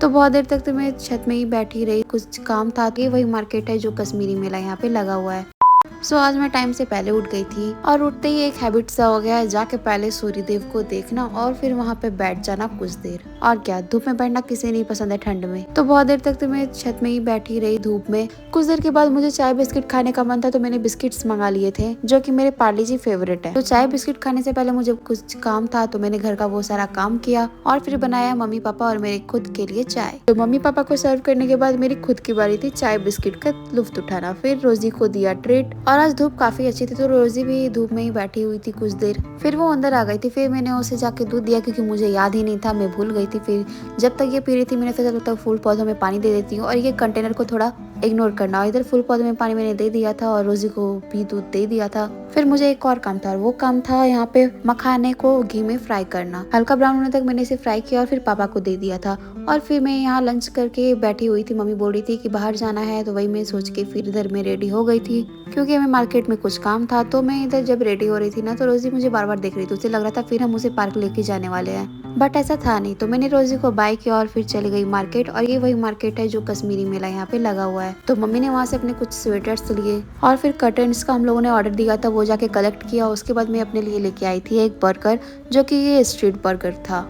तो बहुत देर तक तो मैं छत में ही बैठी रही, कुछ काम था। कि वही मार्केट है जो कश्मीरी मेला यहाँ पे लगा हुआ है। आज मैं टाइम से पहले उठ गई थी और उठते ही एक हैबिट सा हो गया है, जाके पहले सूर्य देव को देखना और फिर वहाँ पे बैठ जाना कुछ देर। और क्या, धूप में बैठना किसे नहीं पसंद है ठंड में। तो बहुत देर तक तो मैं छत में ही बैठी रही धूप में। कुछ देर के बाद मुझे चाय बिस्किट खाने का मन था, तो मैंने बिस्किट्स मंगा लिए थे जो कि मेरे पार्ले जी फेवरेट है। तो चाय बिस्किट खाने से पहले मुझे कुछ काम था, तो मैंने घर का वो सारा काम किया और फिर बनाया मम्मी पापा और मेरे खुद के लिए चाय। तो मम्मी पापा को सर्व करने के बाद मेरी खुद की बारी थी चाय बिस्किट का लुफ्त उठाना। फिर रोजी को दिया ट्रीट। और आज धूप काफी अच्छी थी, तो रोजी भी धूप में ही बैठी हुई थी कुछ देर। फिर वो अंदर आ गई थी, फिर मैंने उसे जाके दूध दिया क्योंकि मुझे याद ही नहीं था, मैं भूल गई थी। फिर जब तक ये पी रही थी मैंने सोचा तब तक फूल पौधों में पानी दे देती हूँ और ये कंटेनर को थोड़ा इग्नोर करना। और इधर फूल पौधे में पानी मैंने दे दिया था और रोजी को भी दूध दे दिया था। फिर मुझे एक और काम था और वो काम था यहाँ पे मखाने को घी में फ्राई करना। हल्का ब्राउन होने तक मैंने इसे फ्राई किया और फिर पापा को दे दिया था। और फिर मैं यहाँ लंच करके बैठी हुई थी। मम्मी बोल रही थी कि बाहर जाना है, तो वही मैं सोच के फिर इधर मैं रेडी हो गई थी क्योंकि हमें मार्केट में कुछ काम था। तो मैं इधर जब रेडी हो रही थी ना, तो रोजी मुझे बार बार देख रही थी। उसे लग रहा था फिर हम उसे पार्क लेके जाने वाले हैं, बट ऐसा था नहीं। तो मैंने रोजी को बाय किया और फिर चली गई मार्केट। और ये वही मार्केट है जो कश्मीरी मेला यहाँ पे लगा हुआ है। तो मम्मी ने वहाँ से अपने कुछ स्वेटर्स लिए और फिर कर्टन्स का हम लोगों ने ऑर्डर दिया था, वो जाके कलेक्ट किया। उसके बाद मैं अपने लिए लेके आई थी एक बर्गर, जो कि ये स्ट्रीट बर्गर था।